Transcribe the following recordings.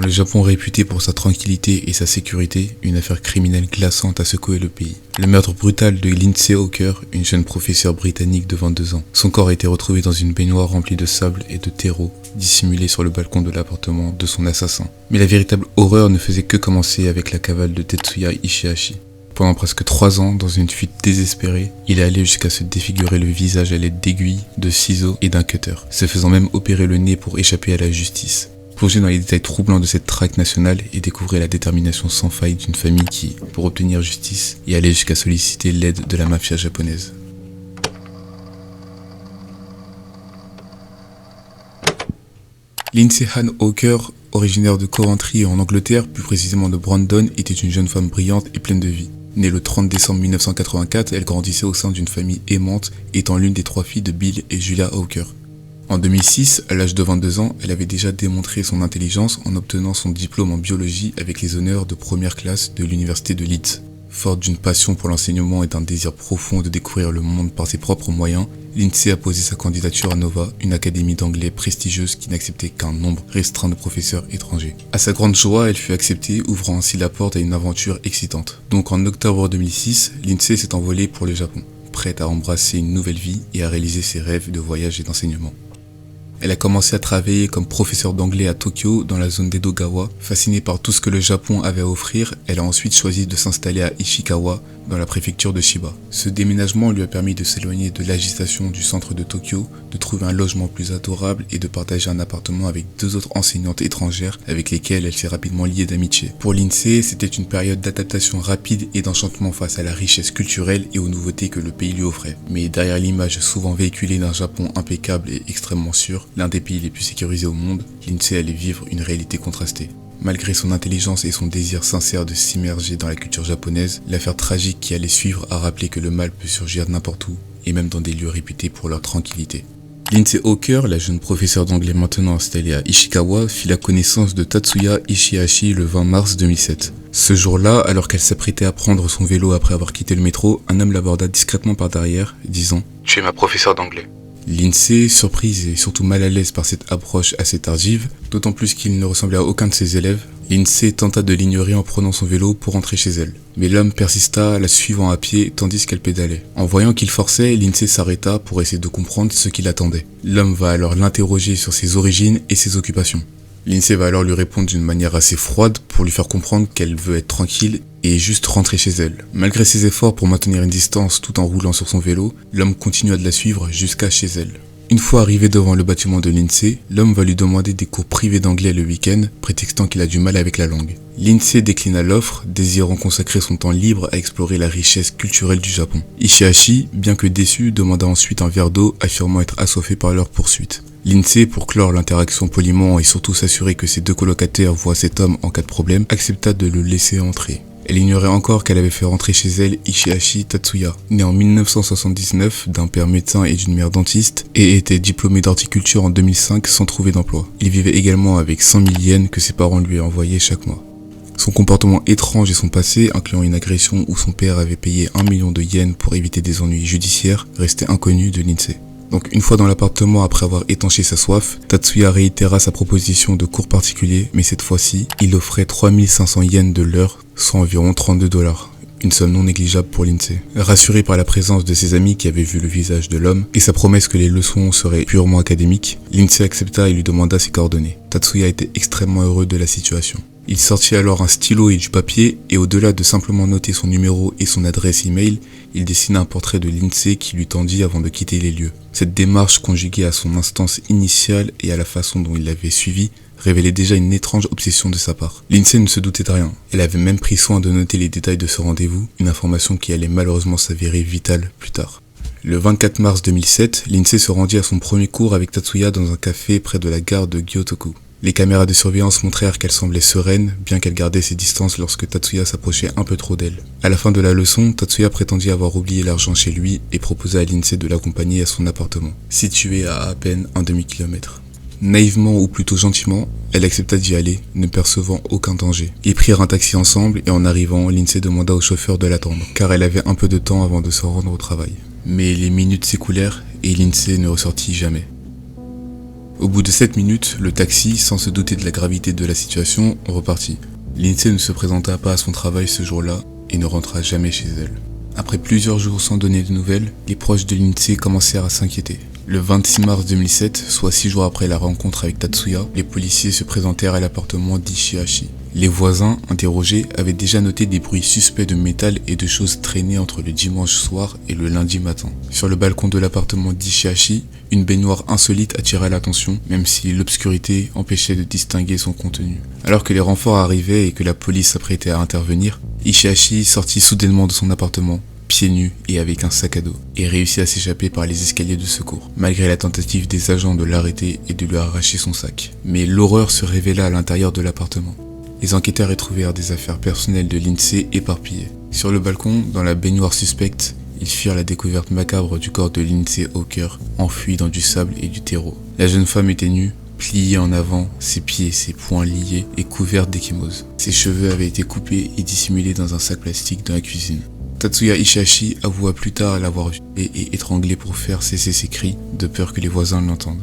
Dans le Japon réputé pour sa tranquillité et sa sécurité, une affaire criminelle glaçante a secoué le pays. Le meurtre brutal de Lindsay Hawker, une jeune professeure britannique de 22 ans. Son corps a été retrouvé dans une baignoire remplie de sable et de terreau, dissimulé sur le balcon de l'appartement de son assassin. Mais la véritable horreur ne faisait que commencer avec la cavale de Tetsuya Ishihashi. Pendant presque 3 ans, dans une fuite désespérée, il est allé jusqu'à se défigurer le visage à l'aide d'aiguilles, de ciseaux et d'un cutter, se faisant même opérer le nez pour échapper à la justice. Plonger dans les détails troublants de cette traque nationale et découvrir la détermination sans faille d'une famille qui, pour obtenir justice, est allée jusqu'à solliciter l'aide de la mafia japonaise. Lindsay Ann Hawker, originaire de Coventry en Angleterre, plus précisément de Brandon, était une jeune femme brillante et pleine de vie. Née le 30 décembre 1984, elle grandissait au sein d'une famille aimante, étant l'une des 3 filles de Bill et Julia Hawker. En 2006, à l'âge de 22 ans, elle avait déjà démontré son intelligence en obtenant son diplôme en biologie avec les honneurs de première classe de l'université de Leeds. Forte d'une passion pour l'enseignement et d'un désir profond de découvrir le monde par ses propres moyens, Lindsay a posé sa candidature à Nova, une académie d'anglais prestigieuse qui n'acceptait qu'un nombre restreint de professeurs étrangers. À sa grande joie, elle fut acceptée, ouvrant ainsi la porte à une aventure excitante. Donc en octobre 2006, Lindsay s'est envolée pour le Japon, prête à embrasser une nouvelle vie et à réaliser ses rêves de voyage et d'enseignement. Elle a commencé à travailler comme professeure d'anglais à Tokyo, dans la zone d'Edogawa. Fascinée par tout ce que le Japon avait à offrir, elle a ensuite choisi de s'installer à Ishikawa, dans la préfecture de Chiba. Ce déménagement lui a permis de s'éloigner de l'agitation du centre de Tokyo, de trouver un logement plus adorable et de partager un appartement avec 2 autres enseignantes étrangères avec lesquelles elle s'est rapidement liée d'amitié. Pour Lindsay, c'était une période d'adaptation rapide et d'enchantement face à la richesse culturelle et aux nouveautés que le pays lui offrait. Mais derrière l'image souvent véhiculée d'un Japon impeccable et extrêmement sûr, l'un des pays les plus sécurisés au monde, Lindsay allait vivre une réalité contrastée. Malgré son intelligence et son désir sincère de s'immerger dans la culture japonaise, l'affaire tragique qui allait suivre a rappelé que le mal peut surgir n'importe où, et même dans des lieux réputés pour leur tranquillité. Lindsay Hawker, la jeune professeure d'anglais maintenant installée à Ishikawa, fit la connaissance de Tatsuya Ishihashi le 20 mars 2007. Ce jour-là, alors qu'elle s'apprêtait à prendre son vélo après avoir quitté le métro, un homme l'aborda discrètement par derrière, disant « Tu es ma professeure d'anglais ». Lindsay, surprise et surtout mal à l'aise par cette approche assez tardive, d'autant plus qu'il ne ressemblait à aucun de ses élèves, Lindsay tenta de l'ignorer en prenant son vélo pour rentrer chez elle. Mais l'homme persista, la suivant à pied tandis qu'elle pédalait. En voyant qu'il forçait, Lindsay s'arrêta pour essayer de comprendre ce qui l'attendait. L'homme va alors l'interroger sur ses origines et ses occupations. Lindsay va alors lui répondre d'une manière assez froide pour lui faire comprendre qu'elle veut être tranquille et juste rentrer chez elle. Malgré ses efforts pour maintenir une distance tout en roulant sur son vélo, l'homme continua de la suivre jusqu'à chez elle. Une fois arrivé devant le bâtiment de Lindsay, l'homme va lui demander des cours privés d'anglais le week-end, prétextant qu'il a du mal avec la langue. Lindsay déclina l'offre, désirant consacrer son temps libre à explorer la richesse culturelle du Japon. Ishihashi, bien que déçu, demanda ensuite un verre d'eau, affirmant être assoiffé par leur poursuite. Lindsay, pour clore l'interaction poliment et surtout s'assurer que ses 2 colocataires voient cet homme en cas de problème, accepta de le laisser entrer. Elle ignorait encore qu'elle avait fait rentrer chez elle Ishihashi Tatsuya, né en 1979 d'un père médecin et d'une mère dentiste, et était diplômé d'horticulture en 2005 sans trouver d'emploi. Il vivait également avec 100 000 yens que ses parents lui envoyaient chaque mois. Son comportement étrange et son passé, incluant une agression où son père avait payé 1 million de yens pour éviter des ennuis judiciaires, restaient inconnus de Lindsay. Donc une fois dans l'appartement après avoir étanché sa soif, Tatsuya réitéra sa proposition de cours particuliers, mais cette fois-ci, il offrait 3500 yens de l'heure, soit environ 32 $. Une somme non négligeable pour Lindsay. Rassurée par la présence de ses amis qui avaient vu le visage de l'homme et sa promesse que les leçons seraient purement académiques, Lindsay accepta et lui demanda ses coordonnées. Tatsuya était extrêmement heureux de la situation. Il sortit alors un stylo et du papier et au-delà de simplement noter son numéro et son adresse email, il dessina un portrait de Lindsay qui lui tendit avant de quitter les lieux. Cette démarche conjuguée à son instance initiale et à la façon dont il l'avait suivi révélait déjà une étrange obsession de sa part. Lindsay ne se doutait de rien. Elle avait même pris soin de noter les détails de ce rendez-vous, une information qui allait malheureusement s'avérer vitale plus tard. Le 24 mars 2007, Lindsay se rendit à son premier cours avec Tatsuya dans un café près de la gare de Gyotoku. Les caméras de surveillance montrèrent qu'elle semblait sereine, bien qu'elle gardait ses distances lorsque Tatsuya s'approchait un peu trop d'elle. À la fin de la leçon, Tatsuya prétendit avoir oublié l'argent chez lui et proposa à Lindsay de l'accompagner à son appartement, situé à peine un demi-kilomètre. Naïvement ou plutôt gentiment, elle accepta d'y aller, ne percevant aucun danger. Ils prirent un taxi ensemble et en arrivant, Lindsay demanda au chauffeur de l'attendre, car elle avait un peu de temps avant de se rendre au travail. Mais les minutes s'écoulèrent et Lindsay ne ressortit jamais. Au bout de 7 minutes, le taxi, sans se douter de la gravité de la situation, repartit. Lindsay ne se présenta pas à son travail ce jour-là et ne rentra jamais chez elle. Après plusieurs jours sans donner de nouvelles, les proches de Lindsay commencèrent à s'inquiéter. Le 26 mars 2007, soit 6 jours après la rencontre avec Tatsuya, les policiers se présentèrent à l'appartement d'Ishihashi. Les voisins, interrogés, avaient déjà noté des bruits suspects de métal et de choses traînées entre le dimanche soir et le lundi matin. Sur le balcon de l'appartement d'Ishihashi, une baignoire insolite attira l'attention, même si l'obscurité empêchait de distinguer son contenu. Alors que les renforts arrivaient et que la police s'apprêtait à intervenir, Ishihashi sortit soudainement de son appartement, pieds nus et avec un sac à dos, et réussit à s'échapper par les escaliers de secours, malgré la tentative des agents de l'arrêter et de lui arracher son sac. Mais l'horreur se révéla à l'intérieur de l'appartement. Les enquêteurs retrouvèrent des affaires personnelles de Lindsay éparpillées. Sur le balcon, dans la baignoire suspecte, ils firent la découverte macabre du corps de Lindsay Hawker, enfoui dans du sable et du terreau. La jeune femme était nue, pliée en avant, ses pieds et ses poings liés et couverte d'échymoses. Ses cheveux avaient été coupés et dissimulés dans un sac plastique dans la cuisine. Tatsuya Ishihashi avoua plus tard l'avoir violée et étranglée pour faire cesser ses cris, de peur que les voisins l'entendent.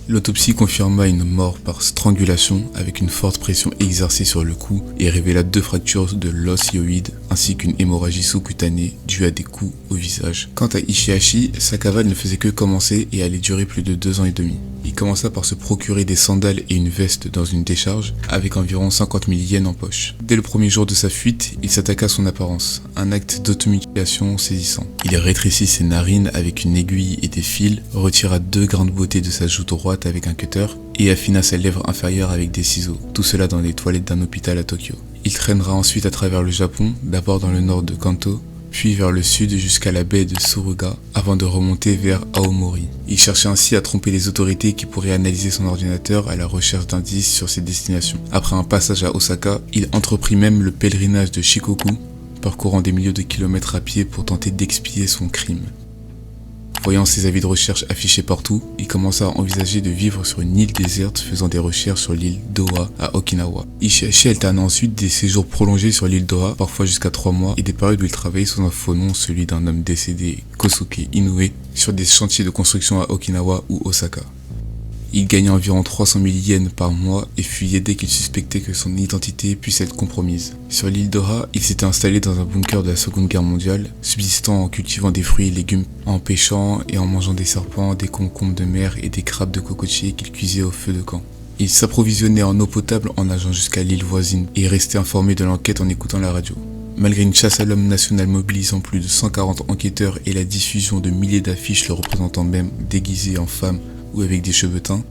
L'autopsie confirma une mort par strangulation avec une forte pression exercée sur le cou et révéla 2 fractures de l'os hyoïde ainsi qu'une hémorragie sous-cutanée due à des coups au visage. Quant à Ishihashi, sa cavale ne faisait que commencer et allait durer plus de 2 ans et demi. Il commença par se procurer des sandales et une veste dans une décharge avec environ 50 000 yens en poche. Dès le premier jour de sa fuite, il s'attaqua à son apparence, un acte d'automutilation saisissant. Il rétrécit ses narines avec une aiguille et des fils, retira 2 grains de beauté de sa joue droite avec un cutter et affina sa lèvre inférieure avec des ciseaux, tout cela dans les toilettes d'un hôpital à Tokyo. Il traînera ensuite à travers le Japon, d'abord dans le nord de Kanto, puis vers le sud jusqu'à la baie de Suruga, avant de remonter vers Aomori. Il cherchait ainsi à tromper les autorités qui pourraient analyser son ordinateur à la recherche d'indices sur ses destinations. Après un passage à Osaka, il entreprit même le pèlerinage de Shikoku, parcourant des milliers de kilomètres à pied pour tenter d'expier son crime. Voyant ses avis de recherche affichés partout, il commença à envisager de vivre sur une île déserte faisant des recherches sur l'île d'Oa à Okinawa. Ishihashi alterna ensuite des séjours prolongés sur l'île d'Oa, parfois jusqu'à 3 mois, et des périodes où il travaillait sous un faux nom, celui d'un homme décédé, Kosuke Inoue, sur des chantiers de construction à Okinawa ou Osaka. Il gagnait environ 300 000 yens par mois et fuyait dès qu'il suspectait que son identité puisse être compromise. Sur l'île d'Oha, il s'était installé dans un bunker de la Seconde Guerre mondiale, subsistant en cultivant des fruits et légumes, en pêchant et en mangeant des serpents, des concombres de mer et des crabes de cocotier qu'il cuisait au feu de camp. Il s'approvisionnait en eau potable en nageant jusqu'à l'île voisine et restait informé de l'enquête en écoutant la radio. Malgré une chasse à l'homme nationale mobilisant plus de 140 enquêteurs et la diffusion de milliers d'affiches le représentant même déguisé en femme ou avec des cheveux teints,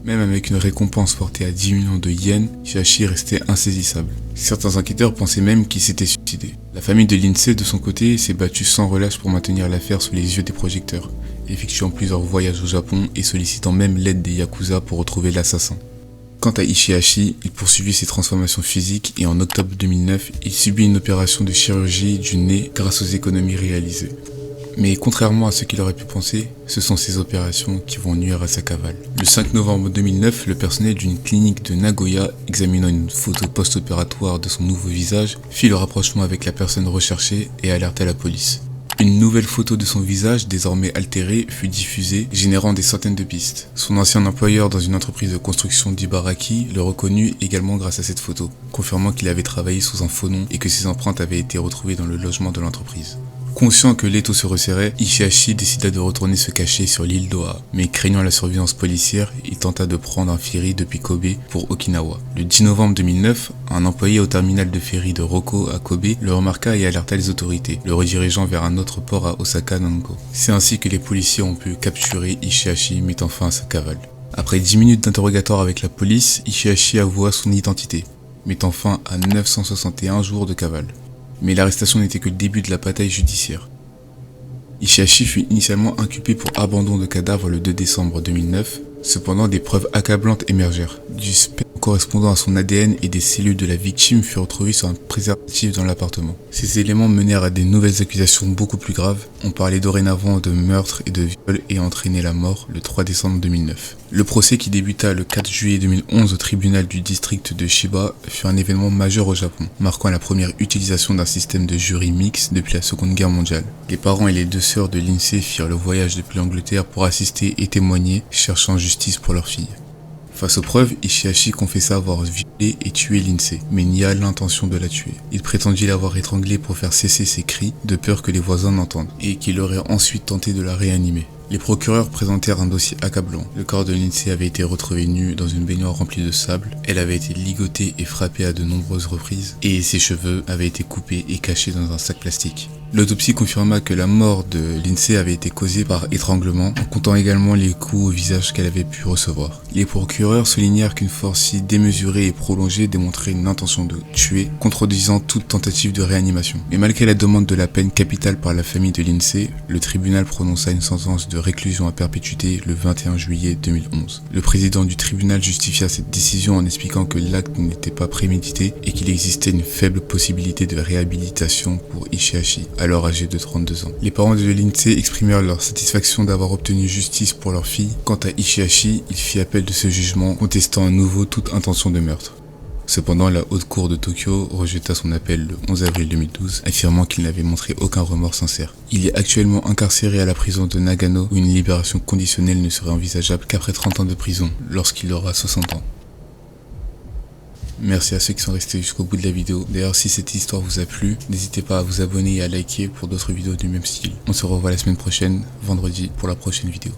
même avec une récompense portée à 10 millions de yens, Ishihashi restait insaisissable. Certains enquêteurs pensaient même qu'il s'était suicidé. La famille de Lindsay, de son côté, s'est battue sans relâche pour maintenir l'affaire sous les yeux des projecteurs, effectuant plusieurs voyages au Japon et sollicitant même l'aide des Yakuza pour retrouver l'assassin. Quant à Ishihashi, il poursuivit ses transformations physiques et en octobre 2009, il subit une opération de chirurgie du nez grâce aux économies réalisées. Mais contrairement à ce qu'il aurait pu penser, ce sont ces opérations qui vont nuire à sa cavale. Le 5 novembre 2009, le personnel d'une clinique de Nagoya, examinant une photo post-opératoire de son nouveau visage, fit le rapprochement avec la personne recherchée et alerta la police. Une nouvelle photo de son visage, désormais altéré, fut diffusée, générant des centaines de pistes. Son ancien employeur dans une entreprise de construction d'Ibaraki le reconnut également grâce à cette photo, confirmant qu'il avait travaillé sous un faux nom et que ses empreintes avaient été retrouvées dans le logement de l'entreprise. Conscient que l'étau se resserrait, Ishihashi décida de retourner se cacher sur l'île d'Oha, mais craignant la surveillance policière, il tenta de prendre un ferry depuis Kobe pour Okinawa. Le 10 novembre 2009, un employé au terminal de ferry de Roko à Kobe le remarqua et alerta les autorités, le redirigeant vers un autre port à Osaka Nanko. C'est ainsi que les policiers ont pu capturer Ishihashi, mettant fin à sa cavale. Après 10 minutes d'interrogatoire avec la police, Ishihashi avoua son identité, mettant fin à 961 jours de cavale. Mais l'arrestation n'était que le début de la bataille judiciaire. Ishihashi fut initialement inculpé pour abandon de cadavre le 2 décembre 2009, cependant des preuves accablantes émergèrent. Du sperme correspondant à son ADN et des cellules de la victime furent retrouvés sur un préservatif dans l'appartement. Ces éléments menèrent à des nouvelles accusations beaucoup plus graves. On parlait dorénavant de meurtre et de viol et entraîné la mort le 3 décembre 2009. Le procès qui débuta le 4 juillet 2011 au tribunal du district de Chiba fut un événement majeur au Japon, marquant la première utilisation d'un système de jury mixte depuis la Seconde Guerre mondiale. Les parents et les deux sœurs de Lindsay firent le voyage depuis l'Angleterre pour assister et témoigner, cherchant justice pour leur fille. Face aux preuves, Ishihashi confessa avoir violé et tué Lindsay, mais nia l'intention de la tuer. Il prétendit l'avoir étranglée pour faire cesser ses cris, de peur que les voisins n'entendent, et qu'il aurait ensuite tenté de la réanimer. Les procureurs présentèrent un dossier accablant. Le corps de Lindsay avait été retrouvé nu dans une baignoire remplie de sable, elle avait été ligotée et frappée à de nombreuses reprises, et ses cheveux avaient été coupés et cachés dans un sac plastique. L'autopsie confirma que la mort de Lindsay avait été causée par étranglement, en comptant également les coups au visage qu'elle avait pu recevoir. Les procureurs soulignèrent qu'une force si démesurée et prolongée démontrait une intention de tuer, contredisant toute tentative de réanimation. Mais malgré la demande de la peine capitale par la famille de Lindsay, le tribunal prononça une sentence de réclusion à perpétuité le 21 juillet 2011. Le président du tribunal justifia cette décision en expliquant que l'acte n'était pas prémédité et qu'il existait une faible possibilité de réhabilitation pour Ishihashi, alors âgé de 32 ans. Les parents de Lindsay exprimèrent leur satisfaction d'avoir obtenu justice pour leur fille. Quant à Ishihashi, il fit appel de ce jugement, contestant à nouveau toute intention de meurtre. Cependant, la haute cour de Tokyo rejeta son appel le 11 avril 2012, affirmant qu'il n'avait montré aucun remords sincère. Il est actuellement incarcéré à la prison de Nagano, où une libération conditionnelle ne serait envisageable qu'après 30 ans de prison, lorsqu'il aura 60 ans. Merci à ceux qui sont restés jusqu'au bout de la vidéo. D'ailleurs, si cette histoire vous a plu, n'hésitez pas à vous abonner et à liker pour d'autres vidéos du même style. On se revoit la semaine prochaine, vendredi, pour la prochaine vidéo.